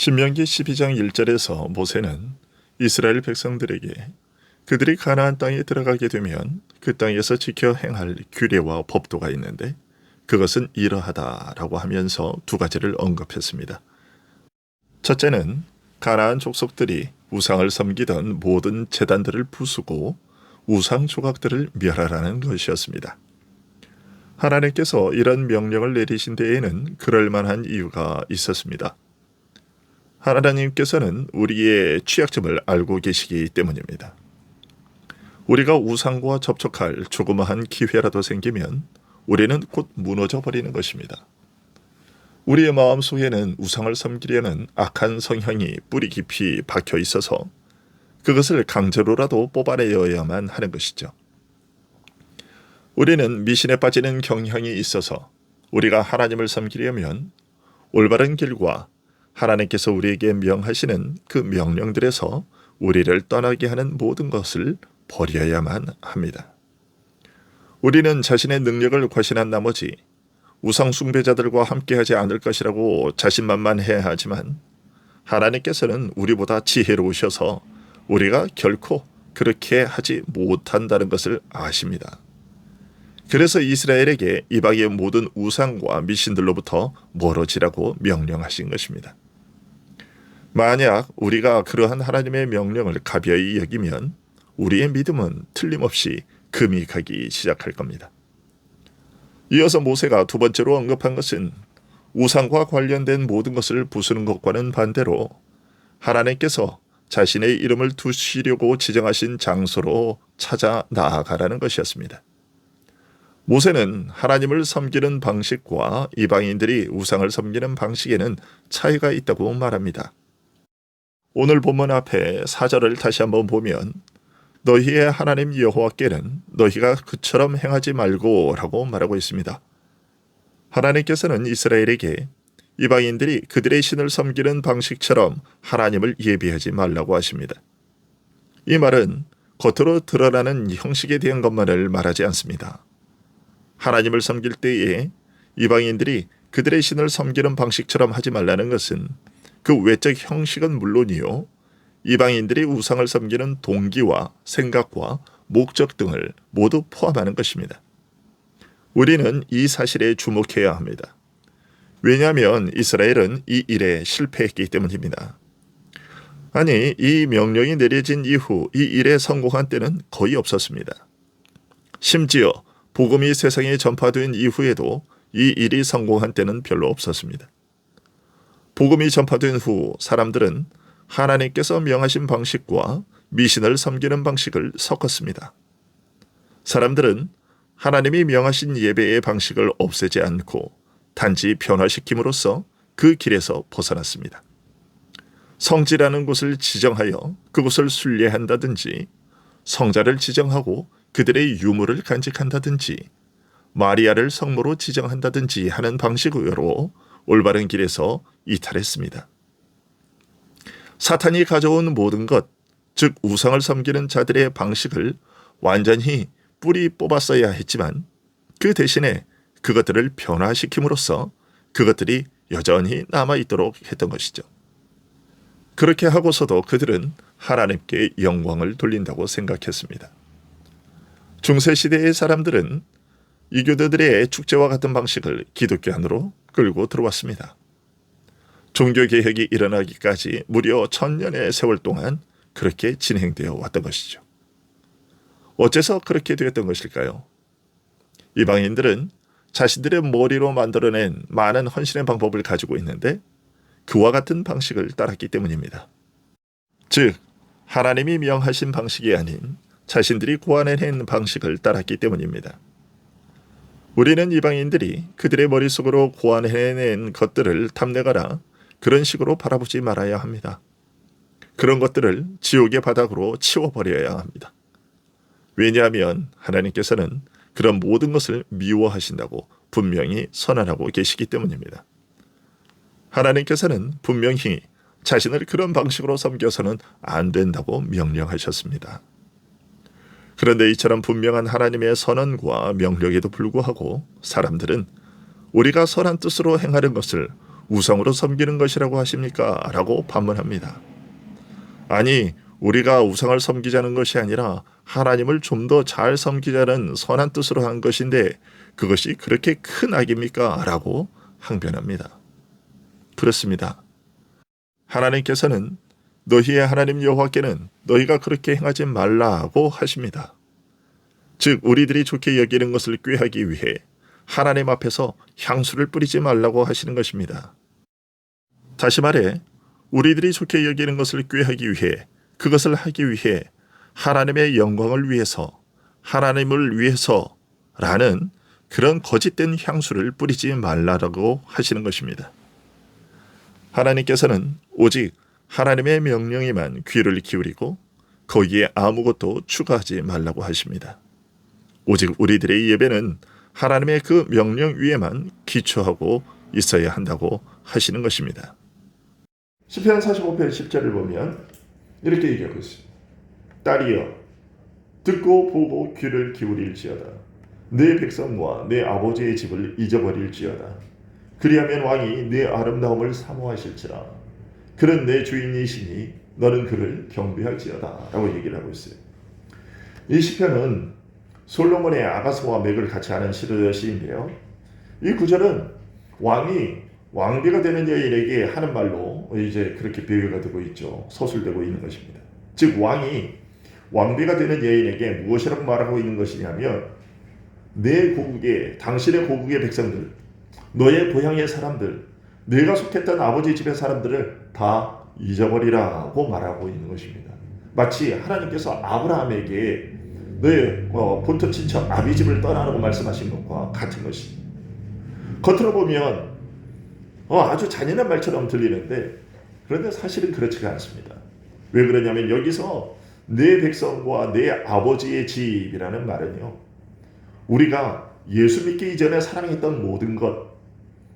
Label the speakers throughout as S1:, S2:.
S1: 신명기 12장 1절에서 모세는 이스라엘 백성들에게 그들이 가나안 땅에 들어가게 되면 그 땅에서 지켜 행할 규례와 법도가 있는데 그것은 이러하다라고 하면서 두 가지를 언급했습니다. 첫째는 가나안 족속들이 우상을 섬기던 모든 제단들을 부수고 우상 조각들을 멸하라는 것이었습니다. 하나님께서 이런 명령을 내리신 데에는 그럴 만한 이유가 있었습니다. 하나님께서는 우리의 취약점을 알고 계시기 때문입니다. 우리가 우상과 접촉할 조그마한 기회라도 생기면 우리는 곧 무너져 버리는 것입니다. 우리의 마음속에는 우상을 섬기려는 악한 성향이 뿌리 깊이 박혀 있어서 그것을 강제로라도 뽑아내어야만 하는 것이죠. 우리는 미신에 빠지는 경향이 있어서 우리가 하나님을 섬기려면 올바른 길과 하나님께서 우리에게 명하시는 그 명령들에서 우리를 떠나게 하는 모든 것을 버려야만 합니다. 우리는 자신의 능력을 과신한 나머지 우상 숭배자들과 함께하지 않을 것이라고 자신만만해야 하지만 하나님께서는 우리보다 지혜로우셔서 우리가 결코 그렇게 하지 못한다는 것을 아십니다. 그래서 이스라엘에게 이방의 모든 우상과 미신들로부터 멀어지라고 명령하신 것입니다. 만약 우리가 그러한 하나님의 명령을 가벼이 여기면 우리의 믿음은 틀림없이 금이 가기 시작할 겁니다. 이어서 모세가 두 번째로 언급한 것은 우상과 관련된 모든 것을 부수는 것과는 반대로 하나님께서 자신의 이름을 두시려고 지정하신 장소로 찾아 나아가라는 것이었습니다. 모세는 하나님을 섬기는 방식과 이방인들이 우상을 섬기는 방식에는 차이가 있다고 말합니다. 오늘 본문 앞에 4절을 다시 한번 보면 너희의 하나님 여호와께는 너희가 그처럼 행하지 말고 라고 말하고 있습니다. 하나님께서는 이스라엘에게 이방인들이 그들의 신을 섬기는 방식처럼 하나님을 예비하지 말라고 하십니다. 이 말은 겉으로 드러나는 형식에 대한 것만을 말하지 않습니다. 하나님을 섬길 때에 이방인들이 그들의 신을 섬기는 방식처럼 하지 말라는 것은 그 외적 형식은 물론이요, 이방인들이 우상을 섬기는 동기와 생각과 목적 등을 모두 포함하는 것입니다. 우리는 이 사실에 주목해야 합니다. 왜냐하면 이스라엘은 이 일에 실패했기 때문입니다. 아니, 이 명령이 내려진 이후 이 일에 성공한 때는 거의 없었습니다. 심지어 복음이 세상에 전파된 이후에도 이 일이 성공한 때는 별로 없었습니다. 복음이 전파된 후 사람들은 하나님께서 명하신 방식과 미신을 섬기는 방식을 섞었습니다. 사람들은 하나님이 명하신 예배의 방식을 없애지 않고 단지 변화시킴으로써 그 길에서 벗어났습니다. 성지라는 곳을 지정하여 그곳을 순례한다든지 성자를 지정하고 그들의 유물을 간직한다든지 마리아를 성모로 지정한다든지 하는 방식으로 올바른 길에서 이탈했습니다. 사탄이 가져온 모든 것, 즉 우상을 섬기는 자들의 방식을 완전히 뿌리 뽑았어야 했지만 그 대신에 그것들을 변화시킴으로써 그것들이 여전히 남아있도록 했던 것이죠. 그렇게 하고서도 그들은 하나님께 영광을 돌린다고 생각했습니다. 중세시대의 사람들은 이교도들의 축제와 같은 방식을 기독교 안으로 끌고 들어왔습니다. 종교개혁이 일어나기까지 무려 1000년의 세월 동안 그렇게 진행되어 왔던 것이죠. 어째서 그렇게 되었던 것일까요? 이방인들은 자신들의 머리로 만들어낸 많은 헌신의 방법을 가지고 있는데 그와 같은 방식을 따랐기 때문입니다. 즉, 하나님이 명하신 방식이 아닌 자신들이 고안해낸 방식을 따랐기 때문입니다. 우리는 이방인들이 그들의 머릿속으로 고안해낸 것들을 탐내거나 그런 식으로 바라보지 말아야 합니다. 그런 것들을 지옥의 바닥으로 치워버려야 합니다. 왜냐하면 하나님께서는 그런 모든 것을 미워하신다고 분명히 선언하고 계시기 때문입니다. 하나님께서는 분명히 자신을 그런 방식으로 섬겨서는 안 된다고 명령하셨습니다. 그런데 이처럼 분명한 하나님의 선언과 명령에도 불구하고 사람들은 우리가 선한 뜻으로 행하는 것을 우상으로 섬기는 것이라고 하십니까? 라고 반문합니다. 아니, 우리가 우상을 섬기자는 것이 아니라 하나님을 좀 더 잘 섬기자는 선한 뜻으로 한 것인데 그것이 그렇게 큰 악입니까? 라고 항변합니다. 그렇습니다. 하나님께서는 너희의 하나님 여호와께는 너희가 그렇게 행하지 말라고 하십니다. 즉 우리들이 좋게 여기는 것을 꾀하기 위해 하나님 앞에서 향수를 뿌리지 말라고 하시는 것입니다. 다시 말해 우리들이 좋게 여기는 것을 꾀하기 위해 그것을 하기 위해 하나님의 영광을 위해서 하나님을 위해서라는 그런 거짓된 향수를 뿌리지 말라고 하시는 것입니다. 하나님께서는 오직 하나님의 명령에만 귀를 기울이고 거기에 아무것도 추가하지 말라고 하십니다. 오직 우리들의 예배는 하나님의 그 명령 위에만 기초하고 있어야 한다고 하시는 것입니다. 시편 45편 10절을 보면 이렇게 얘기하고 있습니다. 딸이여 듣고 보고 귀를 기울일지어다. 내 백성과 내 아버지의 집을 잊어버릴지어다. 그리하면 왕이 내 아름다움을 사모하실지라. 그는 내 주인이시니 너는 그를 경배할지어다 라고 얘기를 하고 있어요. 이 시편은 솔로몬의 아가서와 맥을 같이 하는 시인데요. 이 구절은 왕이 왕비가 되는 여인에게 하는 말로 이제 그렇게 비유가 되고 있죠. 서술되고 있는 것입니다. 즉 왕이 왕비가 되는 여인에게 무엇이라고 말하고 있는 것이냐면 내 고국의 당신의 고국의 백성들, 너의 고향의 사람들, 내가 속했던 아버지 집의 사람들을 다 잊어버리라고 말하고 있는 것입니다. 마치 하나님께서 아브라함에게 너의 본토 친척 아비집을 떠나라고 말씀하신 것과 같은 것입니다. 겉으로 보면 아주 잔인한 말처럼 들리는데 그런데 사실은 그렇지가 않습니다. 왜 그러냐면 여기서 내 백성과 내 아버지의 집이라는 말은요, 우리가 예수 믿기 이전에 사랑했던 모든 것,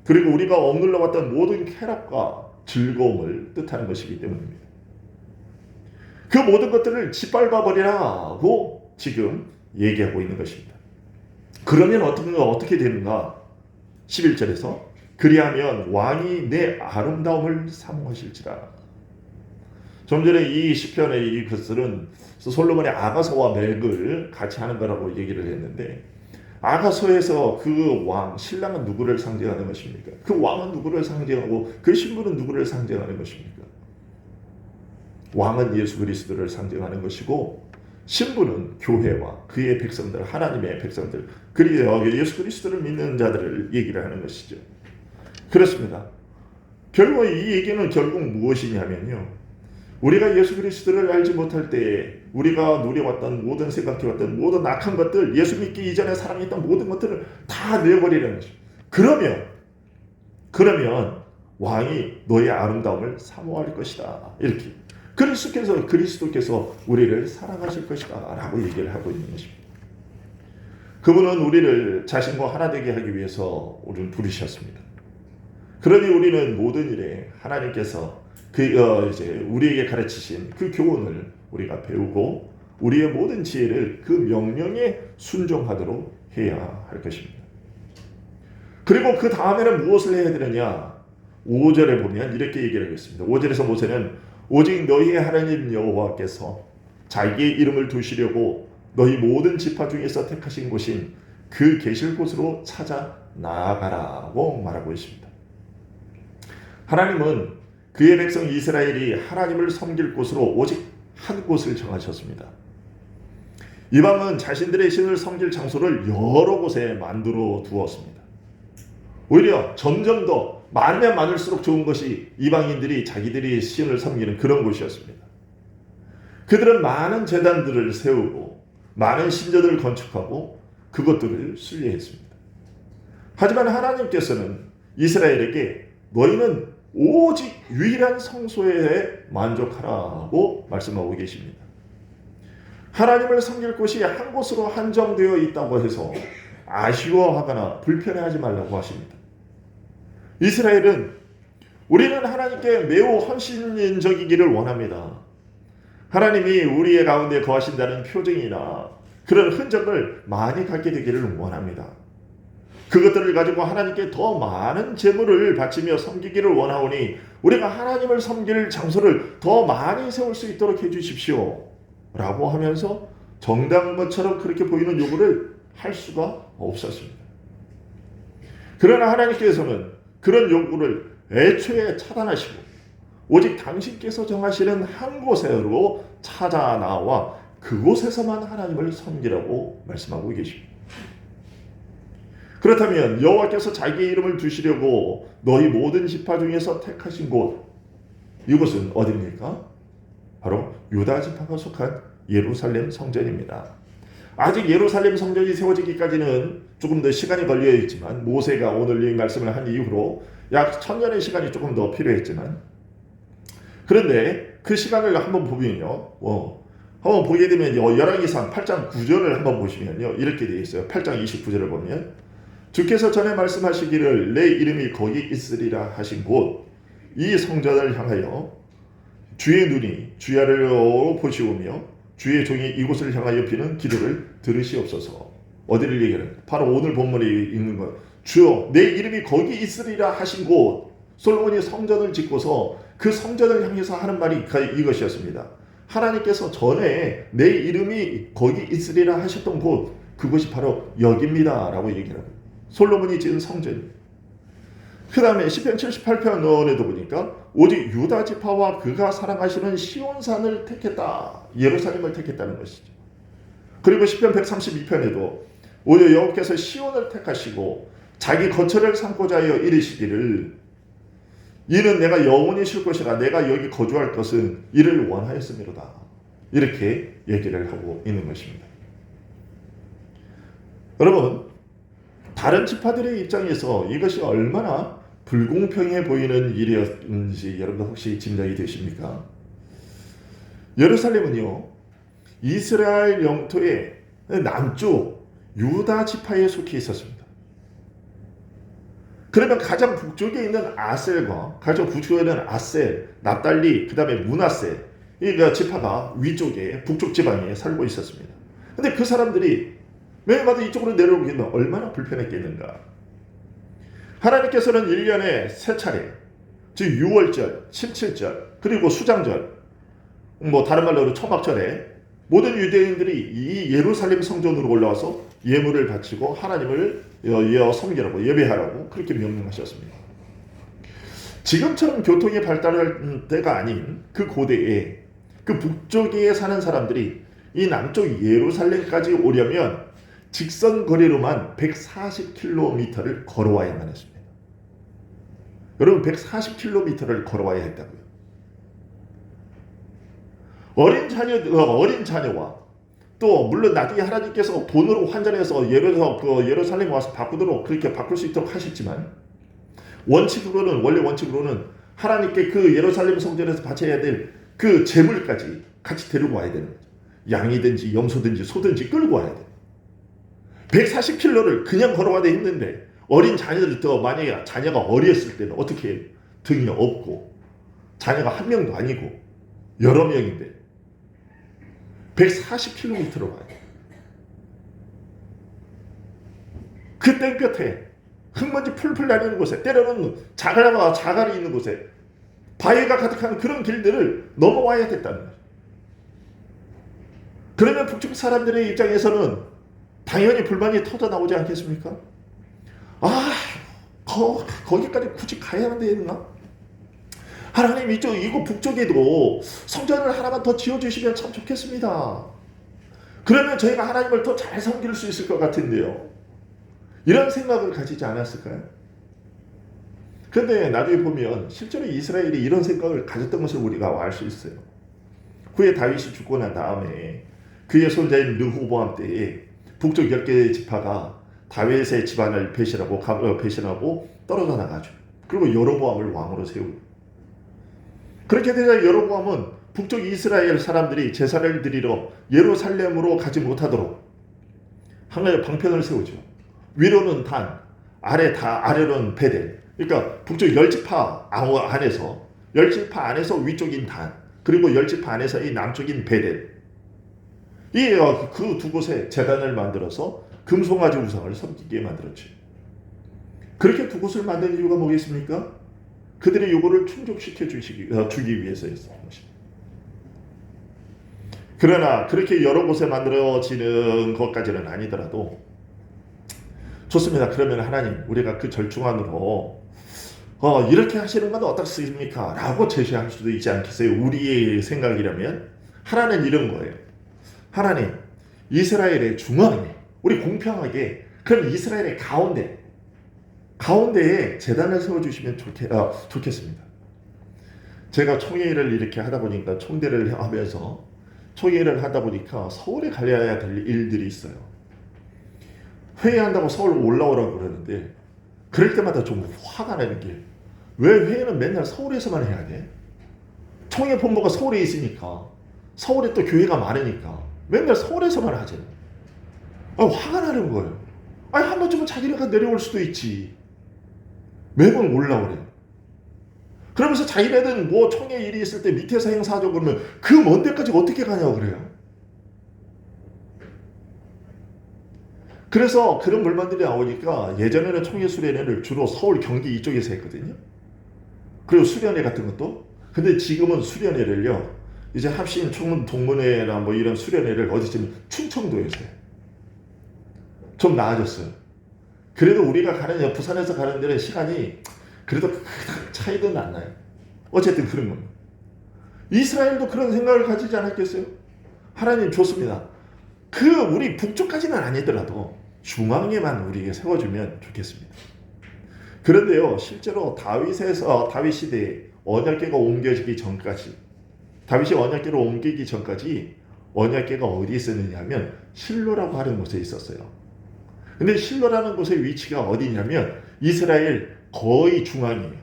S1: 그리고 우리가 억눌러 왔던 모든 쾌락과 즐거움을 뜻하는 것이기 때문입니다. 그 모든 것들을 짓밟아 버리라고 지금 얘기하고 있는 것입니다. 그러면 어떻게 되는가? 11절에서 그리하면 왕이 내 아름다움을 사모하실지라. 좀 전에 이 시편의 이 글은 솔로몬의 아가서와 맥을 같이 하는 거라고 얘기를 했는데, 아가서에서 그 왕, 신랑은 누구를 상징하는 것입니까? 그 왕은 누구를 상징하고 그 신부는 누구를 상징하는 것입니까? 왕은 예수 그리스도를 상징하는 것이고 신부는 교회와 그의 백성들, 하나님의 백성들, 그리고 예수 그리스도를 믿는 자들을 얘기를 하는 것이죠. 그렇습니다. 결국 이 얘기는 결국 무엇이냐면요, 우리가 예수 그리스도를 알지 못할 때에 우리가 누려왔던 모든 생각해왔던 모든 악한 것들, 예수 믿기 이전에 사랑했던 모든 것들을 다 내어버리라는 것입니다. 그러면 왕이 너의 아름다움을 사모할 것이다. 이렇게 그리스도께서 우리를 사랑하실 것이다 라고 얘기를 하고 있는 것입니다. 그분은 우리를 자신과 하나 되게 하기 위해서 우리를 부르셨습니다. 그러니 우리는 모든 일에 하나님께서 이제 우리에게 가르치신 그 교훈을 우리가 배우고 우리의 모든 지혜를 그 명령에 순종하도록 해야 할 것입니다. 그리고 그 다음에는 무엇을 해야 되느냐? 5절에 보면 이렇게 얘기를 하겠습니다. 5절에서 모세는 오직 너희의 하나님 여호와께서 자기의 이름을 두시려고 너희 모든 지파 중에서 택하신 곳인 그 계실 곳으로 찾아 나아가라고 말하고 있습니다. 하나님은 그의 백성 이스라엘이 하나님을 섬길 곳으로 오직 한 곳을 정하셨습니다. 이방은 자신들의 신을 섬길 장소를 여러 곳에 만들어 두었습니다. 오히려 점점 더 많으면 많을수록 좋은 것이 이방인들이 자기들이 신을 섬기는 그런 곳이었습니다. 그들은 많은 제단들을 세우고 많은 신전을 건축하고 그것들을 순례했습니다. 하지만 하나님께서는 이스라엘에게 너희는 오직 유일한 성소에 만족하라고 말씀하고 계십니다. 하나님을 섬길 곳이 한 곳으로 한정되어 있다고 해서 아쉬워하거나 불편해하지 말라고 하십니다. 이스라엘은 우리는 하나님께 매우 헌신적이기를 원합니다. 하나님이 우리의 가운데 거하신다는 표징이나 그런 흔적을 많이 갖게 되기를 원합니다. 그것들을 가지고 하나님께 더 많은 제물을 바치며 섬기기를 원하오니 우리가 하나님을 섬길 장소를 더 많이 세울 수 있도록 해주십시오 라고 하면서 정당것처럼 그렇게 보이는 요구를 할 수가 없었습니다. 그러나 하나님께서는 그런 요구를 애초에 차단하시고 오직 당신께서 정하시는 한 곳으로 찾아 나와 그곳에서만 하나님을 섬기라고 말씀하고 계십니다. 그렇다면 여호와께서 자기의 이름을 두시려고 너희 모든 지파 중에서 택하신 곳, 이곳은 어디입니까? 바로 유다 지파가 속한 예루살렘 성전입니다. 아직 예루살렘 성전이 세워지기까지는 조금 더 시간이 걸려 있지만 모세가 오늘 이 말씀을 한 이후로 약 1000년의 시간이 조금 더 필요했지만, 그런데 그 시간을 한번 보면요, 한번 보게 되면 열왕기상 8장 9절을 한번 보시면요, 이렇게 되어 있어요. 8장 29절을 보면 주께서 전에 말씀하시기를 내 이름이 거기 있으리라 하신 곳 이 성전을 향하여 주의 눈이 주야를 보시오며 주의 종이 이곳을 향하여 비는 기도를 들으시옵소서. 어디를 얘기하는? 바로 오늘 본문에 있는 것. 주여 내 이름이 거기 있으리라 하신 곳. 솔로몬이 성전을 짓고서 그 성전을 향해서 하는 말이 이것이었습니다. 하나님께서 전에 내 이름이 거기 있으리라 하셨던 곳, 그것이 바로 여기입니다 라고 얘기를 합니다. 솔로몬이 지은 성전입니다. 그 다음에 시편 78편에도 보니까 오직 유다 지파와 그가 사랑하시는 시온산을 택했다, 예루살렘을 택했다는 것이죠. 그리고 시편 132편에도 오히려 여호와께서 시온을 택하시고 자기 거처를 삼고자 하여 이르시기를 이는 내가 영원히 쉴 것이라 내가 여기 거주할 것은 이를 원하였음이로다, 이렇게 얘기를 하고 있는 것입니다. 여러분, 다른 지파들의 입장에서 이것이 얼마나 불공평해 보이는 일이었는지 여러분 혹시 짐작이 되십니까? 예루살렘은요, 이스라엘 영토의 남쪽 유다 지파에 속해 있었습니다. 그러면 가장 북쪽에 있는 아셀과 가장 북쪽에 있는 아셀, 납달리, 그 다음에 므낫세, 이 지파가 위쪽에 북쪽 지방에 살고 있었습니다. 근데 그 사람들이 매일마다 이쪽으로 내려오게 되면 얼마나 불편했겠는가. 하나님께서는 1년에 3차례, 즉 6월절, 17절, 그리고 수장절, 다른 말로 초막절에 모든 유대인들이 이 예루살렘 성전으로 올라와서 예물을 바치고 하나님을 섬기라고, 예배하라고 그렇게 명령하셨습니다. 지금처럼 교통이 발달할 때가 아닌 그 고대에 그 북쪽에 사는 사람들이 이 남쪽 예루살렘까지 오려면 직선 거리로만 140km를 걸어와야만 했습니다. 여러분, 140km를 걸어와야 했다고요. 어린 자녀와 또 물론 나중에 하나님께서 돈으로 환전해서 예루살렘에 와서 바꾸도록 그렇게 바꿀 수 있도록 하셨지만 원래 원칙으로는 하나님께 그 예루살렘 성전에서 바쳐야 될 그 제물까지 같이 데리고 와야 되는 거죠. 양이든지 염소든지 소든지 끌고 와야 돼요. 140km를 그냥 걸어와도 힘든데 어린 자녀들, 또 만약에 자녀가 어렸을 때는 어떻게 해요? 등이 없고 자녀가 한 명도 아니고 여러 명인데 140km로 가요. 그 땡볕에 흙먼지 풀풀 날리는 곳에, 때로는 자갈이 있는 곳에 바위가 가득한 그런 길들을 넘어와야 됐다는 거예요. 그러면 북쪽 사람들의 입장에서는 당연히 불만이 터져 나오지 않겠습니까? 거기까지 굳이 가야 되나? 하나님 이곳 북쪽에도 성전을 하나만 더 지어주시면 참 좋겠습니다. 그러면 저희가 하나님을 더 잘 섬길 수 있을 것 같은데요. 이런 생각을 가지지 않았을까요? 그런데 나중에 보면 실제로 이스라엘이 이런 생각을 가졌던 것을 우리가 알 수 있어요. 후에 다윗이 죽고 난 다음에 그의 손자인 르호보암 때에 북쪽 10개의 지파가 다윗의 집안을 배신하고 떨어져 나가죠. 그리고 여로보암을 왕으로 세우고, 그렇게 되자 여로보암은 북쪽 이스라엘 사람들이 제사를 드리러 예루살렘으로 가지 못하도록 하나의 방편을 세우죠. 위로는 단, 아래로는 베델. 그러니까 북쪽 10지파 안에서 위쪽인 단, 그리고 10지파 안에서 이 남쪽인 베델. 그 두 곳에 제단을 만들어서 금송아지 우상을 섬기게 만들었죠. 그렇게 두 곳을 만든 이유가 뭐겠습니까? 그들의 요구를 충족시켜 주기 위해서였습니다. 그러나 그렇게 여러 곳에 만들어지는 것까지는 아니더라도 좋습니다. 그러면 하나님, 우리가 그 절충안으로 이렇게 하시는 건 어떻습니까? 라고 제시할 수도 있지 않겠어요? 우리의 생각이라면. 하나는 이런 거예요. 하나님, 이스라엘의 중앙에, 우리 공평하게, 그럼 이스라엘의 가운데에 제단을 세워주시면 좋겠습니다. 제가 총회를 이렇게 하다 보니까, 총대를 하면서 총회를 하다 보니까 서울에 가야 될 일들이 있어요. 회의한다고 서울 올라오라고 그러는데, 그럴 때마다 좀 화가 나는 게, 왜 회의는 맨날 서울에서만 해야 돼? 총회 본부가 서울에 있으니까, 서울에 또 교회가 많으니까 맨날 서울에서만 하잖아. 화가 나는 거예요. 한 번쯤은 자기네가 내려올 수도 있지. 매번 올라오래. 그러면서 자기네는 뭐 총회 일이 있을 때 밑에서 행사하자고 그러면 그 먼 데까지 어떻게 가냐고 그래요. 그래서 그런 불만들이 나오니까 예전에는 총회 수련회를 주로 서울 경기 이쪽에서 했거든요. 그리고 수련회 같은 것도. 근데 지금은 수련회를요, 이제 합신 총문 동문회나 뭐 이런 수련회를 어디쯤 충청도에서 해요. 좀 나아졌어요. 그래도 우리가 가는, 부산에서 가는 데는 시간이 그래도 차이도 안 나요. 어쨌든 그런 겁니다. 이스라엘도 그런 생각을 가지지 않았겠어요? 하나님 좋습니다. 우리 북쪽까지는 아니더라도 중앙에만 우리에게 세워주면 좋겠습니다. 그런데요, 실제로 다윗 시대에 언약궤가 옮겨지기 전까지, 다윗이 언약궤로 옮기기 전까지 언약궤가 어디에 있었느냐 하면 실로라고 하는 곳에 있었어요. 근데 실로라는 곳의 위치가 어디냐면 이스라엘 거의 중앙이에요.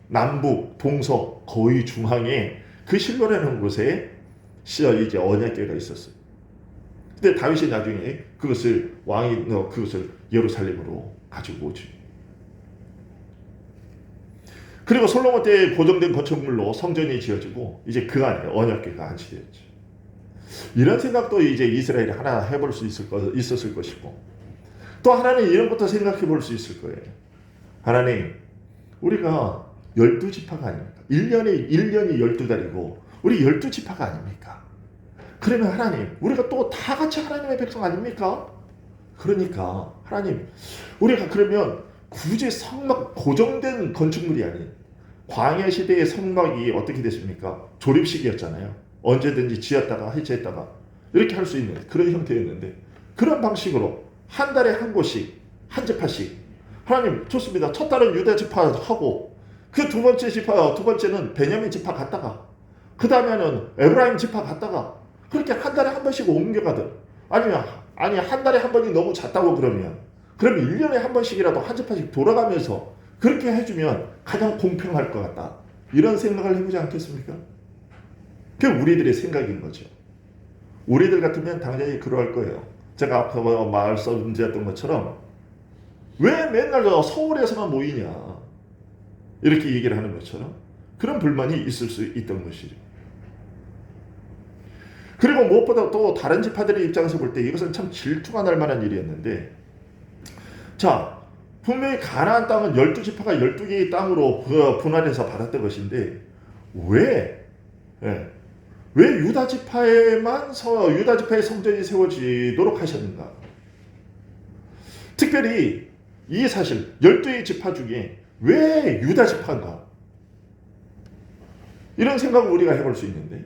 S1: 남북, 동서 거의 중앙에 그 실로라는 곳에 이제 언약궤가 있었어요. 근데 다윗이 나중에 그것을 그것을 예루살렘으로 가지고 오죠. 그리고 솔로몬 때 보정된 건축물로 성전이 지어지고 이제 그 안에 언약궤가 안치되었죠. 이런 생각도 이제 이스라엘이 하나 해볼 수 있었을 것이고, 또 하나는 이런 것도 생각해 볼 수 있을 거예요. 하나님, 우리가 12지파가 아닙니까? 1년이 12달이고 우리 12지파가 아닙니까? 그러면 하나님, 우리가 또 다 같이 하나님의 백성 아닙니까? 그러니까 하나님, 우리가 그러면 굳이 성막, 고정된 건축물이 아닌 광야 시대의 성막이 어떻게 됐습니까? 조립식이었잖아요. 언제든지 지었다가 해체했다가 이렇게 할 수 있는 그런 형태였는데, 그런 방식으로 한 달에 한 곳씩, 한 지파씩. 하나님 좋습니다. 첫 달은 유다 지파 하고, 그 두 번째는 베냐민 지파 갔다가, 그 다음에는 에브라임 지파 갔다가, 그렇게 한 달에 한 번씩 옮겨가든, 아니 한 달에 한 번이 너무 잦다고 그럼 1년에 한 번씩이라도 한 지파씩 돌아가면서 그렇게 해주면 가장 공평할 것 같다. 이런 생각을 해보지 않겠습니까? 그게 우리들의 생각인 거죠. 우리들 같으면 당연히 그러할 거예요. 제가 앞서 말씀드렸던 것처럼 왜 맨날 서울에서만 모이냐 이렇게 얘기를 하는 것처럼 그런 불만이 있을 수 있던 것이죠. 그리고 무엇보다 또 다른 지파들의 입장에서 볼 때 이것은 참 질투가 날 만한 일이었는데, 자, 분명히 가나안 땅은 12지파가 12개의 땅으로 분할해서 받았던 것인데 왜 유다 지파의 성전이 세워지도록 하셨는가? 특별히 이 사실 12의 지파 중에 왜 유다 지파인가? 이런 생각을 우리가 해볼 수 있는데,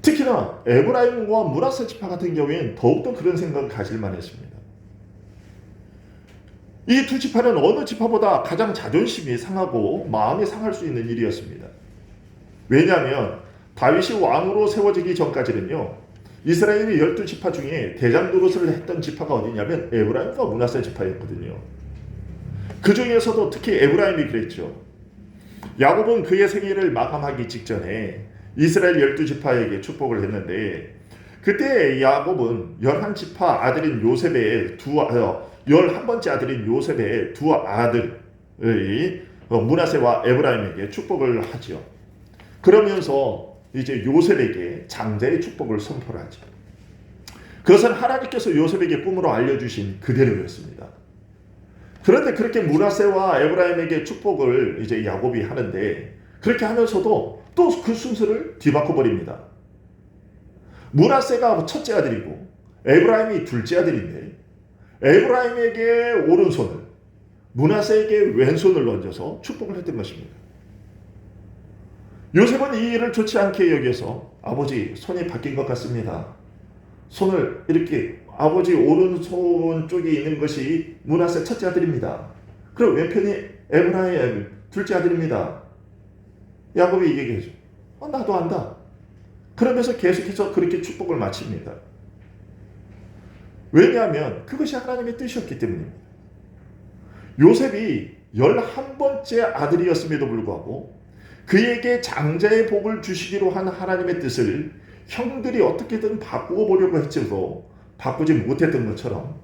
S1: 특히나 에브라임과 므낫세 지파 같은 경우에는 더욱더 그런 생각을 가질 만했습니다. 이 두 지파는 어느 지파보다 가장 자존심이 상하고 마음이 상할 수 있는 일이었습니다. 왜냐하면 다윗이 왕으로 세워지기 전까지는요, 이스라엘의 12지파 중에 대장 노릇을 했던 지파가 어디냐면 에브라임과 므낫세 지파였거든요. 그 중에서도 특히 에브라임이 그랬죠. 야곱은 그의 생애를 마감하기 직전에 이스라엘 12지파에게 축복을 했는데, 그때 야곱은 11지파 아들인 요셉의 11번째 아들인 요셉의 두 아들의 므낫세와 에브라임에게 축복을 하죠. 그러면서 이제 요셉에게 장자의 축복을 선포를 하죠. 그것은 하나님께서 요셉에게 꿈으로 알려주신 그대로였습니다. 그런데 그렇게 므낫세와 에브라임에게 축복을 이제 야곱이 하는데, 그렇게 하면서도 또 그 순서를 뒤바꿔 버립니다. 므낫세가 첫째 아들이고 에브라임이 둘째 아들인데, 에브라임에게 오른손을, 므낫세에게 왼손을 얹어서 축복을 했던 것입니다. 요셉은 이 일을 좋지 않게 여겨서, 아버지 손이 바뀐 것 같습니다. 손을 이렇게, 아버지 오른손 쪽에 있는 것이 므낫세 첫째 아들입니다. 그리고 왼편이 에브라임 둘째 아들입니다. 야곱이 얘기해줘. 나도 안다. 그러면서 계속해서 그렇게 축복을 마칩니다. 왜냐하면 그것이 하나님의 뜻이었기 때문입니다. 요셉이 11번째 아들이었음에도 불구하고 그에게 장자의 복을 주시기로 한 하나님의 뜻을 형들이 어떻게든 바꾸어 보려고 했지도 바꾸지 못했던 것처럼,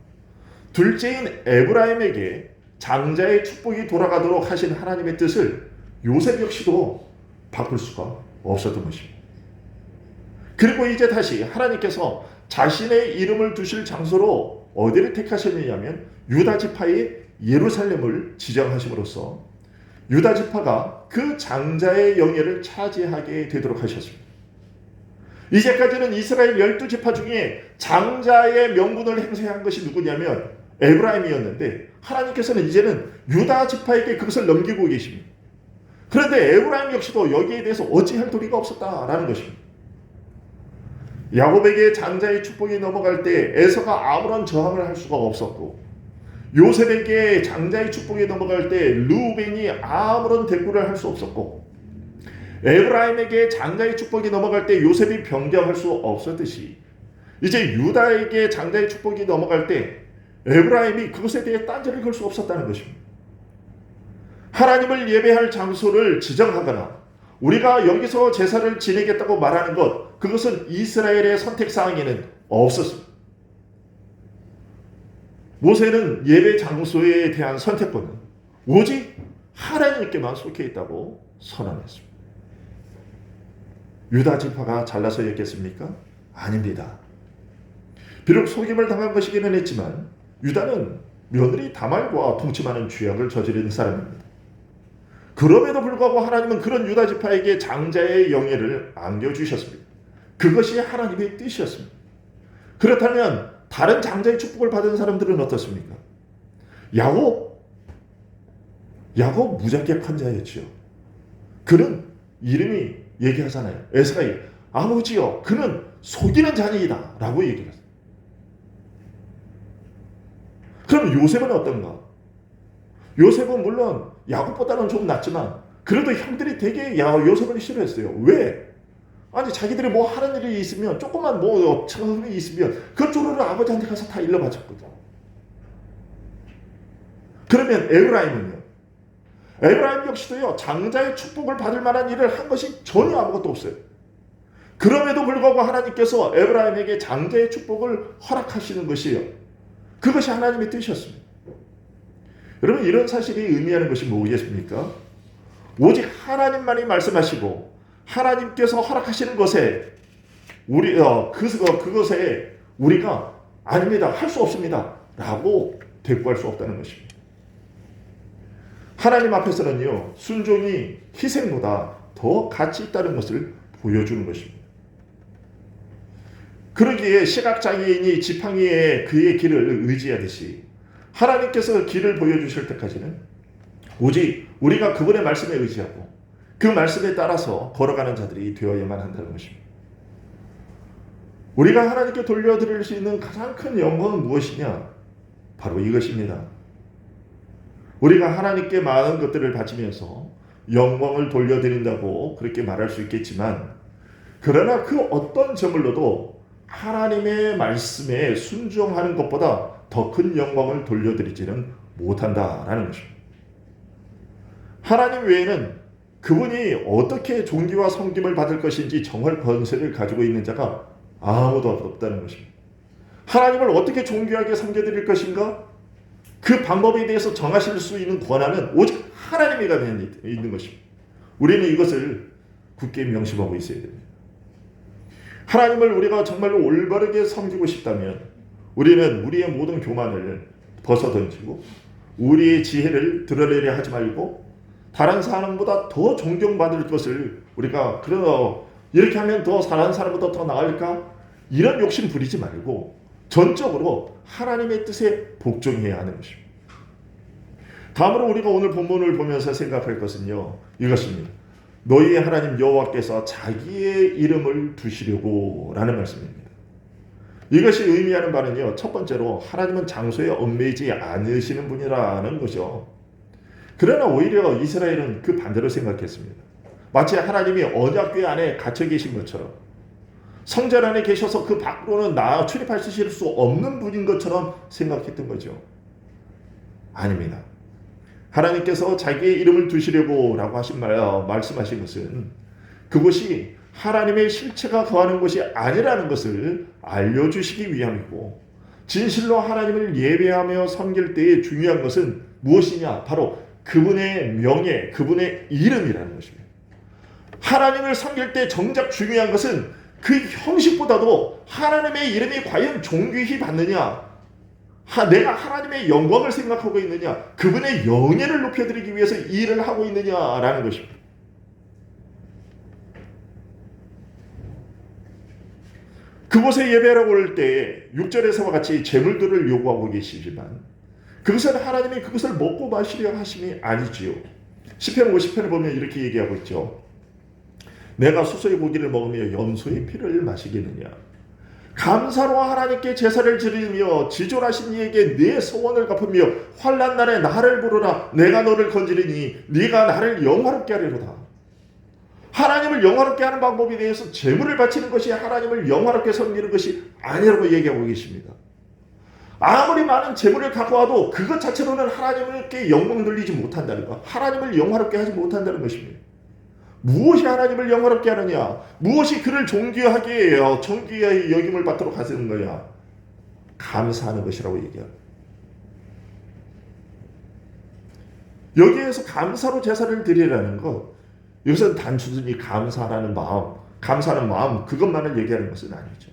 S1: 둘째인 에브라임에게 장자의 축복이 돌아가도록 하신 하나님의 뜻을 요셉 역시도 바꿀 수가 없었던 것입니다. 그리고 이제 다시 하나님께서 자신의 이름을 두실 장소로 어디를 택하셨느냐면 유다 지파의 예루살렘을 지정하심으로써 유다 지파가 그 장자의 영예를 차지하게 되도록 하셨습니다. 이제까지는 이스라엘 12지파 중에 장자의 명분을 행사한 것이 누구냐면 에브라임이었는데, 하나님께서는 이제는 유다 지파에게 그것을 넘기고 계십니다. 그런데 에브라임 역시도 여기에 대해서 어찌할 도리가 없었다라는 것입니다. 야곱에게 장자의 축복이 넘어갈 때 에서가 아무런 저항을 할 수가 없었고, 요셉에게 장자의 축복이 넘어갈 때 르우벤이 아무런 대꾸를 할 수 없었고, 에브라임에게 장자의 축복이 넘어갈 때 요셉이 변경할 수 없었듯이, 이제 유다에게 장자의 축복이 넘어갈 때 에브라임이 그것에 대해 딴지를 걸 수 없었다는 것입니다. 하나님을 예배할 장소를 지정하거나 우리가 여기서 제사를 지내겠다고 말하는 것, 그것은 이스라엘의 선택사항에는 없었습니다. 모세는 예배 장소에 대한 선택권은 오직 하나님께만 속해 있다고 선언했습니다. 유다 지파가 잘나서였겠습니까? 아닙니다. 비록 속임을 당한 것이기는 했지만 유다는 며느리 다말과 동침하는 죄악을 저지른 사람입니다. 그럼에도 불구하고 하나님은 그런 유다 지파에게 장자의 영예를 안겨주셨습니다. 그것이 하나님의 뜻이었습니다. 그렇다면 다른 장자의 축복을 받은 사람들은 어떻습니까? 야곱 무자격한 자였지요. 그는 이름이 얘기하잖아요. 에서가 아버지요, 그는 속이는 자니이다 라고 얘기를 했어요. 그럼 요셉은 어떤가? 요셉은 물론 야곱보다는 좀 낫지만 그래도 형들이 되게 요셉을 싫어했어요. 왜? 아니 자기들이 뭐 하는 일이 있으면, 조금만 뭐 처음이 있으면 그쪽으로 아버지한테 가서 다 일러바쳤거든. 그러면 에브라임은요? 에브라임 역시도요, 장자의 축복을 받을 만한 일을 한 것이 전혀 아무것도 없어요. 그럼에도 불구하고 하나님께서 에브라임에게 장자의 축복을 허락하시는 것이에요. 그것이 하나님의 뜻이었습니다. 여러분, 이런 사실이 의미하는 것이 뭐겠습니까? 오직 하나님만이 말씀하시고 하나님께서 허락하시는 것에 그것에 우리가 아닙니다, 할 수 없습니다 라고 대꾸할 수 없다는 것입니다. 하나님 앞에서는요, 순종이 희생보다 더 가치 있다는 것을 보여주는 것입니다. 그러기에 시각장애인이 지팡이에 그의 길을 의지하듯이 하나님께서 길을 보여주실 때까지는 오직 우리가 그분의 말씀에 의지하고 그 말씀에 따라서 걸어가는 자들이 되어야만 한다는 것입니다. 우리가 하나님께 돌려드릴 수 있는 가장 큰 영광은 무엇이냐? 바로 이것입니다. 우리가 하나님께 많은 것들을 바치면서 영광을 돌려드린다고 그렇게 말할 수 있겠지만, 그러나 그 어떤 제물로도 하나님의 말씀에 순종하는 것보다 더 큰 영광을 돌려드리지는 못한다라는 것입니다. 하나님 외에는 그분이 어떻게 존귀와 섬김을 받을 것인지 정할 권세를 가지고 있는 자가 아무도 없다는 것입니다. 하나님을 어떻게 존귀하게 섬겨드릴 것인가? 그 방법에 대해서 정하실 수 있는 권한은 오직 하나님에게 있는 것입니다. 우리는 이것을 굳게 명심하고 있어야 됩니다. 하나님을 우리가 정말로 올바르게 섬기고 싶다면 우리는 우리의 모든 교만을 벗어던지고 우리의 지혜를 드러내려 하지 말고 다른 사람보다 더 존경받을 것을 우리가 이렇게 하면 더 다른 사람보다 더 나을까? 이런 욕심 부리지 말고 전적으로 하나님의 뜻에 복종해야 하는 것입니다. 다음으로 우리가 오늘 본문을 보면서 생각할 것은요, 이것입니다. 너희의 하나님 여호와께서 자기의 이름을 두시려고 라는 말씀입니다. 이것이 의미하는 바는요, 첫 번째로 하나님은 장소에 얽매이지 않으시는 분이라는 거죠. 그러나 오히려 이스라엘은 그 반대로 생각했습니다. 마치 하나님이 언약궤 안에 갇혀 계신 것처럼, 성전 안에 계셔서 그 밖으로는 출입하실 수 없는 분인 것처럼 생각했던 거죠. 아닙니다. 하나님께서 자기의 이름을 두시려고 라고 말씀하신 것은 그것이 하나님의 실체가 거하는 것이 아니라는 것을 알려주시기 위함이고, 진실로 하나님을 예배하며 섬길 때의 중요한 것은 무엇이냐? 바로 그분의 명예, 그분의 이름이라는 것입니다. 하나님을 섬길 때 정작 중요한 것은 그 형식보다도 하나님의 이름이 과연 존귀히 받느냐, 내가 하나님의 영광을 생각하고 있느냐, 그분의 영예를 높여드리기 위해서 이 일을 하고 있느냐라는 것입니다. 그곳에 예배하러 올 때 6절에서와 같이 제물들을 요구하고 계시지만 그것은 하나님이 그것을 먹고 마시려 하심이 아니지요. 시편 50편을 보면 이렇게 얘기하고 있죠. 내가 수소의 고기를 먹으며 염소의 피를 마시겠느냐. 감사로 하나님께 제사를 드리며 지존하신 이에게 내 소원을 갚으며 환난 날에 나를 부르라. 내가 너를 건지리니 네가 나를 영화롭게 하리로다. 하나님을 영화롭게 하는 방법에 대해서 제물을 바치는 것이 하나님을 영화롭게 섬기는 것이 아니라고 얘기하고 계십니다. 아무리 많은 제물을 갖고 와도 그것 자체로는 하나님께 영광 돌리지 못한다는 것, 하나님을 영화롭게 하지 못한다는 것입니다. 무엇이 하나님을 영화롭게 하느냐? 무엇이 그를 존귀하게 존귀의 여김을 받도록 하시는 거냐? 감사하는 것이라고 얘기합니다. 여기에서 감사로 제사를 드리라는 것, 이것은 단순히 감사하는 마음 그것만을 얘기하는 것은 아니죠.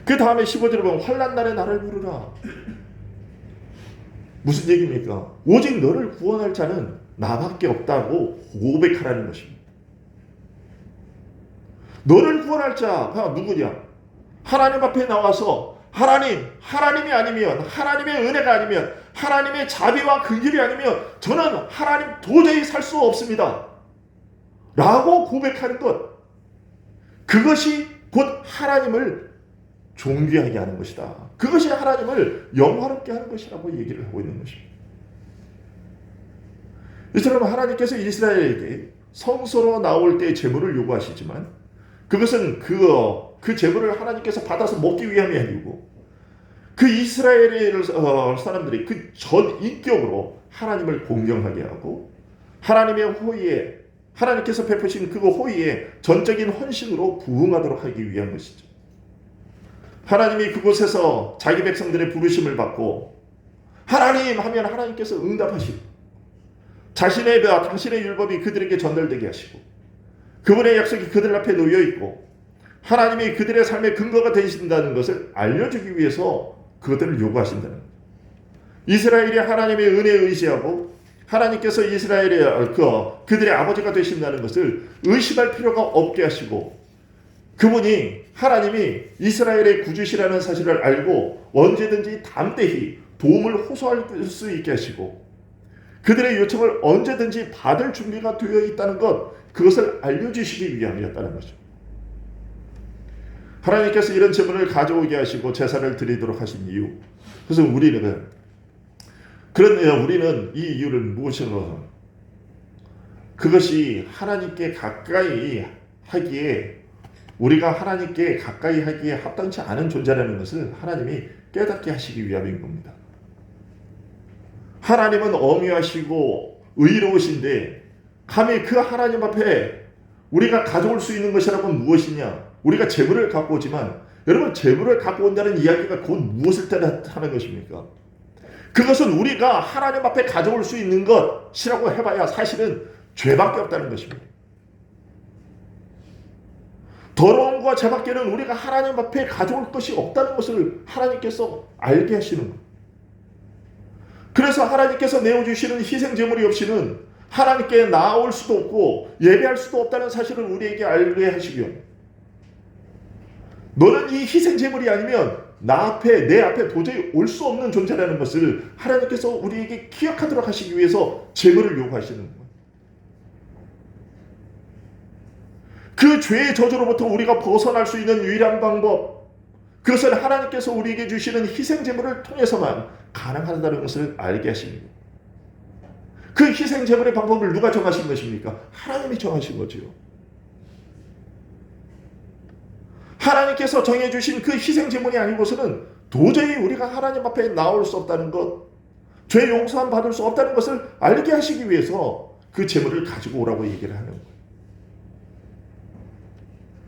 S1: 그 다음에 15절에 보면 환난 날에 나를 부르라. 무슨 얘기입니까? 오직 너를 구원할 자는 나밖에 없다고 고백하라는 것입니다. 너를 구원할 자가 누구냐? 하나님 앞에 나와서 하나님이 아니면, 하나님의 은혜가 아니면, 하나님의 자비와 긍휼이 아니면 저는 하나님 도저히 살 수 없습니다 라고 고백하는 것, 그것이 곧 하나님을 존귀하게 하는 것이다. 그것이 하나님을 영화롭게 하는 것이라고 얘기를 하고 있는 것입니다. 이처럼 하나님께서 이스라엘에게 성소로 나올 때 제물을 요구하시지만 그것은 그 제물을 하나님께서 받아서 먹기 위함이 아니고 그 이스라엘 사람들이 그 전 인격으로 하나님을 공경하게 하고 하나님의 호의에, 하나님께서 베푸신 그 호의에 전적인 헌신으로 부응하도록 하기 위한 것이죠. 하나님이 그곳에서 자기 백성들의 부르심을 받고 하나님 하면 하나님께서 응답하시고 당신의 율법이 그들에게 전달되게 하시고 그분의 약속이 그들 앞에 놓여 있고 하나님이 그들의 삶의 근거가 되신다는 것을 알려주기 위해서 그것들을 요구하신다는 거예요. 이스라엘이 하나님의 은혜에 의지하고 하나님께서 이스라엘의 그들의 아버지가 되신다는 것을 의심할 필요가 없게 하시고 그분이 하나님이 이스라엘의 구주시라는 사실을 알고 언제든지 담대히 도움을 호소할 수 있게 하시고 그들의 요청을 언제든지 받을 준비가 되어 있다는 것, 그것을 알려주시기 위함이었다는 거죠. 하나님께서 이런 제물을 가져오게 하시고 제사를 드리도록 하신 이유, 그래서 우리는 이 이유를 무엇으로, 그것이 하나님께 가까이 하기에, 우리가 하나님께 가까이 하기에 합당치 않은 존재라는 것을 하나님이 깨닫게 하시기 위함인 겁니다. 하나님은 엄위하시고 의로우신데 감히 그 하나님 앞에 우리가 가져올 수 있는 것이라고 무엇이냐? 우리가 제물을 갖고 오지만 여러분, 제물을 갖고 온다는 이야기가 곧 무엇을 뜻하는 것입니까? 그것은 우리가 하나님 앞에 가져올 수 있는 것이라고 해봐야 사실은 죄밖에 없다는 것입니다. 더러움과 죄밖에는 우리가 하나님 앞에 가져올 것이 없다는 것을 하나님께서 알게 하시는 것. 그래서 하나님께서 내어주시는 희생제물이 없이는 하나님께 나아올 수도 없고 예배할 수도 없다는 사실을 우리에게 알게 하시고요. 너는 이 희생제물이 아니면 내 앞에 도저히 올 수 없는 존재라는 것을 하나님께서 우리에게 기억하도록 하시기 위해서 제물을 요구하시는 거예요. 그 죄의 저주로부터 우리가 벗어날 수 있는 유일한 방법, 그것은 하나님께서 우리에게 주시는 희생제물을 통해서만 가능하다는 것을 알게 하십니다. 그 희생제물의 방법을 누가 정하신 것입니까? 하나님이 정하신 거지요. 하나님께서 정해주신 그 희생제물이 아니고서는 도저히 우리가 하나님 앞에 나올 수 없다는 것, 죄 용서함 받을 수 없다는 것을 알게 하시기 위해서 그 제물을 가지고 오라고 얘기를 하는 거예요.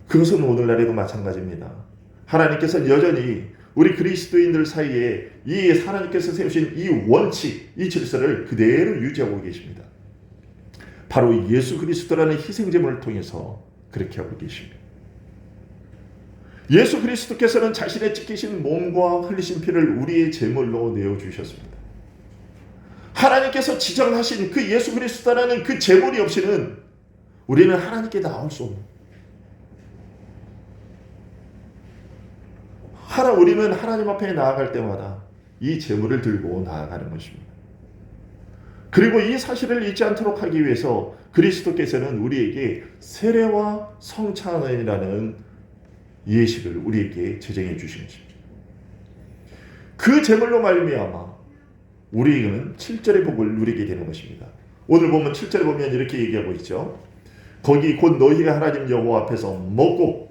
S1: 그것은 오늘날에도 마찬가지입니다. 하나님께서는 여전히 우리 그리스도인들 사이에 이 하나님께서 세우신 이 원칙, 이 질서를 그대로 유지하고 계십니다. 바로 예수 그리스도라는 희생제물을 통해서 그렇게 하고 계십니다. 예수 그리스도께서는 자신의 찢기신 몸과 흘리신 피를 우리의 제물로 내어주셨습니다. 하나님께서 지정하신 그 예수 그리스도라는 그 제물이 없이는 우리는 하나님께 나올 수 없는, 우리는 하나님 앞에 나아갈 때마다 이 제물을 들고 나아가는 것입니다. 그리고 이 사실을 잊지 않도록 하기 위해서 그리스도께서는 우리에게 세례와 성찬이라는 예식을 우리에게 제정해 주신 것입니다. 그 제물로 말미암아 우리는 7절의 복을 누리게 되는 것입니다. 오늘 보면 7절에 보면 이렇게 얘기하고 있죠. 거기 곧 너희의 하나님 여호와 앞에서 먹고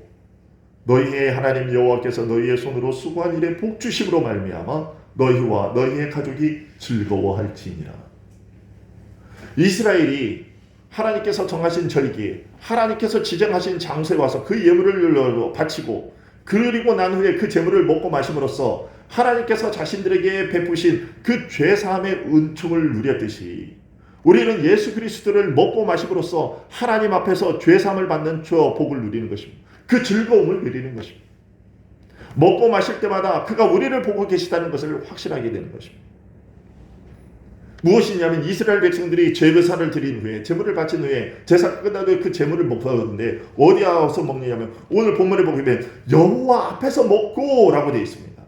S1: 너희의 하나님 여호와께서 너희의 손으로 수고한 일에 복 주심으로 말미암아 너희와 너희의 가족이 즐거워할지니라. 이스라엘이 하나님께서 정하신 절기에 하나님께서 지정하신 장소에 와서 그 예물을 바치고 그리고 난 후에 그 제물을 먹고 마심으로써 하나님께서 자신들에게 베푸신 그 죄사함의 은총을 누렸듯이 우리는 예수 그리스도를 먹고 마심으로써 하나님 앞에서 죄사함을 받는 저 복을 누리는 것입니다. 그 즐거움을 누리는 것입니다. 먹고 마실 때마다 그가 우리를 보고 계시다는 것을 확신하게 되는 것입니다. 무엇이냐면 이스라엘 백성들이 제사를 드린 후에 제물을 바친 후에 제사가 끝나도 그 제물을 먹었는데 어디 와서 먹느냐면 오늘 본문에 보면 여호와 앞에서 먹고 라고 되어 있습니다.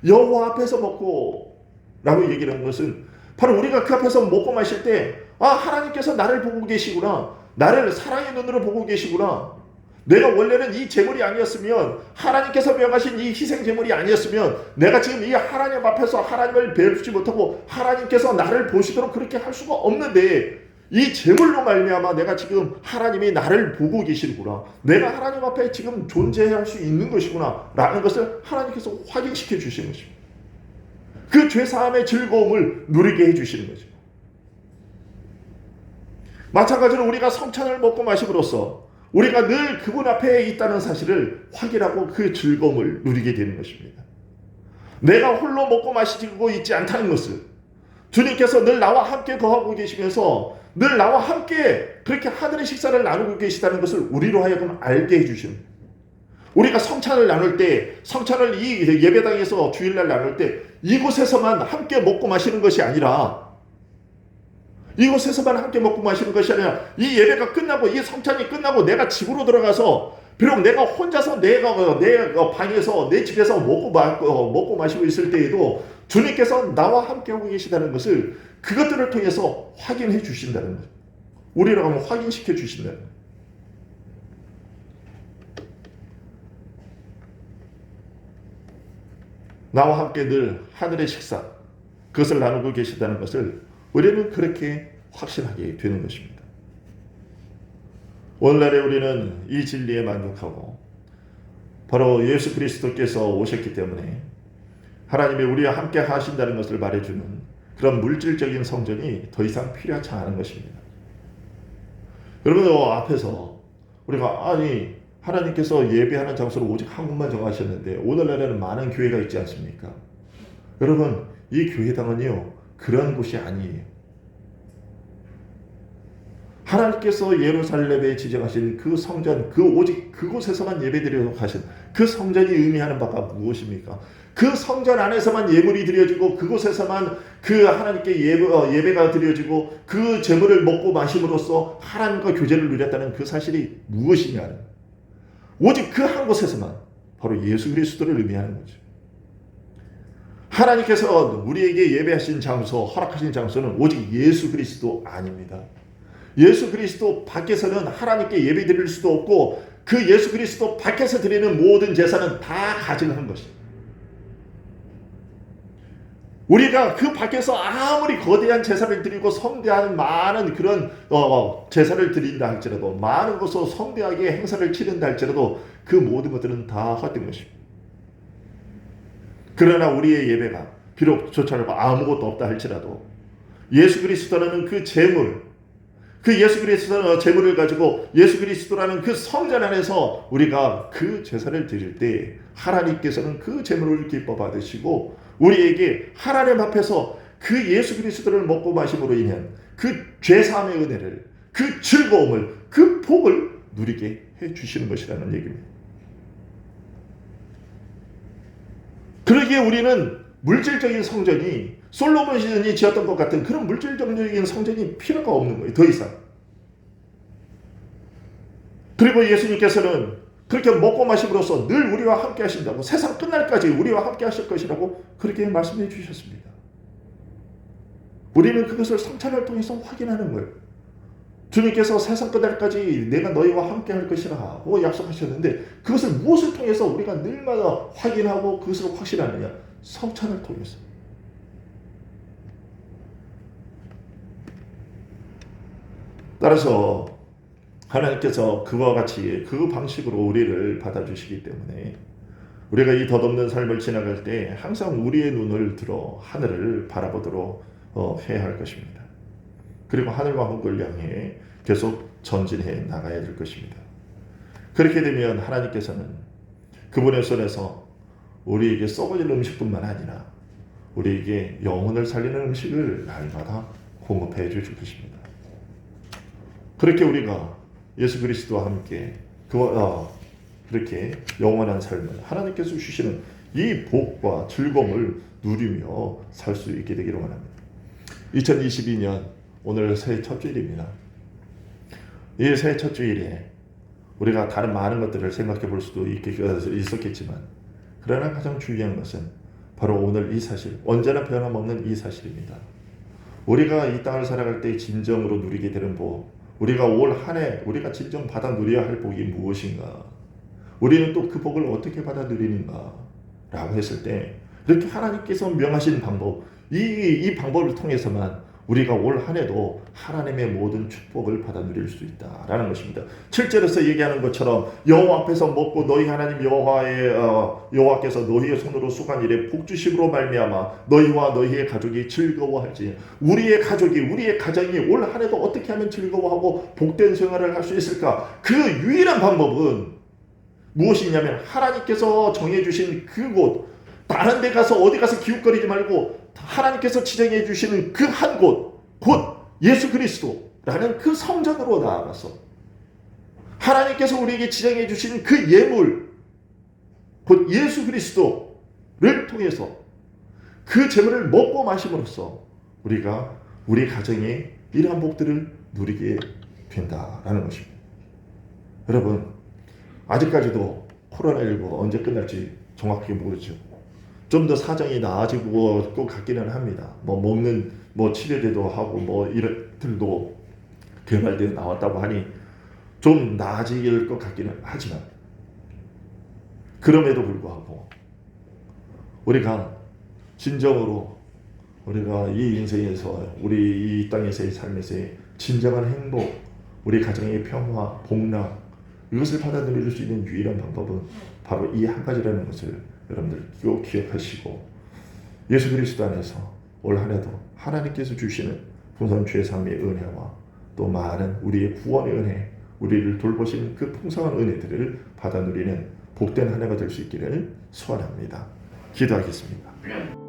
S1: 여호와 앞에서 먹고 라고 얘기를 하는 것은 바로 우리가 그 앞에서 먹고 마실 때 하나님께서 나를 보고 계시구나, 나를 사랑의 눈으로 보고 계시구나, 내가 원래는 이 제물이 아니었으면 하나님께서 명하신 이 희생 제물이 아니었으면 내가 지금 이 하나님 앞에서 하나님을 뵙지 못하고 하나님께서 나를 보시도록 그렇게 할 수가 없는데 이 제물로 말미암아 내가 지금 하나님이 나를 보고 계시구나, 내가 하나님 앞에 지금 존재할 수 있는 것이구나 라는 것을 하나님께서 확인시켜 주시는 것입니다. 그 죄사함의 즐거움을 누리게 해주시는 거죠. 마찬가지로 우리가 성찬을 먹고 마심으로써 우리가 늘 그분 앞에 있다는 사실을 확인하고 그 즐거움을 누리게 되는 것입니다. 내가 홀로 먹고 마시고 있지 않다는 것을 주님께서 늘 나와 함께 거하고 계시면서 늘 나와 함께 그렇게 하늘의 식사를 나누고 계시다는 것을 우리로 하여금 알게 해주십니다. 우리가 성찬을 나눌 때, 성찬을 이 예배당에서 주일날 나눌 때 이곳에서만 함께 먹고 마시는 것이 아니라 이곳에서만 함께 먹고 마시는 것이 아니라 이 예배가 끝나고 이 성찬이 끝나고 내가 집으로 들어가서 비록 내가 혼자서 내 방에서 내 집에서 먹고 마시고 있을 때에도 주님께서 나와 함께 오고 계시다는 것을 그것들을 통해서 확인해 주신다는 거예요. 우리라고 하면 확인시켜 주신다는 거예요. 나와 함께 늘 하늘의 식사 그것을 나누고 계시다는 것을 우리는 그렇게 확신하게 되는 것입니다. 오늘날에 우리는 이 진리에 만족하고 바로 예수 그리스도께서 오셨기 때문에 하나님이 우리와 함께 하신다는 것을 말해주는 그런 물질적인 성전이 더 이상 필요하지 않은 것입니다. 여러분 앞에서 우리가 하나님께서 예배하는 장소를 오직 한 곳만 정하셨는데 오늘날에는 많은 교회가 있지 않습니까? 여러분 이 교회당은요 그런 곳이 아니에요. 하나님께서 예루살렘에 지정하신 그 성전, 오직 그곳에서만 예배드리도록 하신 그 성전이 의미하는 바가 무엇입니까? 그 성전 안에서만 예물이 드려지고 그곳에서만 그 하나님께 예배가 드려지고 그 제물을 먹고 마심으로써 하나님과 교제를 누렸다는 그 사실이 무엇이냐? 오직 그 한 곳에서만 바로 예수 그리스도를 의미하는 거죠. 하나님께서 우리에게 예배하신 장소, 허락하신 장소는 오직 예수 그리스도 아닙니다. 예수 그리스도 밖에서는 하나님께 예배 드릴 수도 없고 그 예수 그리스도 밖에서 드리는 모든 제사는 다 가증한 것입니다. 우리가 그 밖에서 아무리 거대한 제사를 드리고 성대한 많은 그런 제사를 드린다 할지라도 많은 것으로 성대하게 행사를 치른다 할지라도 그 모든 것들은 다 헛된 것입니다. 그러나 우리의 예배가 비록 좋지 않고 아무것도 없다 할지라도 예수 그리스도라는 그 제물, 그 예수 그리스도라는 제물을 가지고 예수 그리스도라는 그 성전 안에서 우리가 그 제사를 드릴 때 하나님께서는 그 제물을 기뻐 받으시고 우리에게 하나님 앞에서 그 예수 그리스도를 먹고 마심으로 인한 그 죄사함의 은혜를, 그 즐거움을, 그 복을 누리게 해주시는 것이라는 얘기입니다. 그러기에 우리는 물질적인 성전이 솔로몬이 지었던 것 같은 그런 물질적인 성전이 필요가 없는 거예요. 더 이상. 그리고 예수님께서는 그렇게 먹고 마심으로써 늘 우리와 함께 하신다고, 세상 끝날까지 우리와 함께 하실 것이라고 그렇게 말씀해 주셨습니다. 우리는 그것을 성찬을 통해서 확인하는 거예요. 주님께서 세상 끝날까지 내가 너희와 함께 할 것이라고 약속하셨는데 그것을 무엇을 통해서 우리가 늘마다 확인하고 그것을 확신하느냐? 성찬을 통해서. 따라서 하나님께서 그와 같이 그 방식으로 우리를 받아주시기 때문에 우리가 이 덧없는 삶을 지나갈 때 항상 우리의 눈을 들어 하늘을 바라보도록 해야 할 것입니다. 그리고 하늘과 한국을 향해 계속 전진해 나가야 될 것입니다. 그렇게 되면 하나님께서는 그분의 손에서 우리에게 썩어질 음식뿐만 아니라 우리에게 영혼을 살리는 음식을 날마다 공급해 주실 것입니다. 그렇게 우리가 예수 그리스도와 함께 그렇게 영원한 삶을 하나님께서 주시는 이 복과 즐거움을 누리며 살 수 있게 되기를 원합니다. 2022년 오늘 새해 첫 주일입니다. 이 새해 첫 주일에 우리가 다른 많은 것들을 생각해 볼 수도 있었겠지만 그러나 가장 중요한 것은 바로 오늘 이 사실, 언제나 변함없는 이 사실입니다. 우리가 이 땅을 살아갈 때 진정으로 누리게 되는 복, 우리가 올 한 해 우리가 진정 받아 누려야 할 복이 무엇인가? 우리는 또 그 복을 어떻게 받아 누리는가? 라고 했을 때 이렇게 하나님께서 명하신 방법, 이 방법을 통해서만 우리가 올 한 해도 하나님의 모든 축복을 받아 누릴 수 있다라는 것입니다. 7절에서 얘기하는 것처럼 여호와 앞에서 먹고 너희 하나님 여호와께서 너희의 손으로 수고한 일에 복주심으로 말미암아 너희와 너희의 가족이 즐거워할지. 우리의 가족이, 우리의 가정이 올 한 해도 어떻게 하면 즐거워하고 복된 생활을 할 수 있을까? 그 유일한 방법은 무엇이냐면 하나님께서 정해주신 그곳, 다른 데 가서 어디 가서 기웃거리지 말고 하나님께서 지정해 주시는 그 한 곳, 곧 예수 그리스도라는 그 성전으로 나아가서 하나님께서 우리에게 지정해 주신 그 예물, 곧 예수 그리스도를 통해서 그 제물을 먹고 마심으로써 우리가 우리 가정의 이러한 복들을 누리게 된다라는 것입니다. 여러분, 아직까지도 코로나19 언제 끝날지 정확하게 모르죠. 좀 더 사정이 나아지고 것 같기는 합니다. 먹는 치료제도 하고 이것들도 개발되어 나왔다고 하니 좀 나아질 것 같기는 하지만 그럼에도 불구하고 우리가 진정으로 우리가 이 인생에서 우리 이 땅에서의 삶에서의 진정한 행복, 우리 가정의 평화, 복락 이것을 받아 누릴 수 있는 유일한 방법은 바로 이 한 가지라는 것을 여러분들 꼭 기억하시고 예수 그리스도 안에서 올 한 해도 하나님께서 주시는 풍성한 죄사함의 은혜와 또 많은 우리의 구원의 은혜, 우리를 돌보시는 그 풍성한 은혜들을 받아 누리는 복된 한 해가 될 수 있기를 소원합니다. 기도하겠습니다.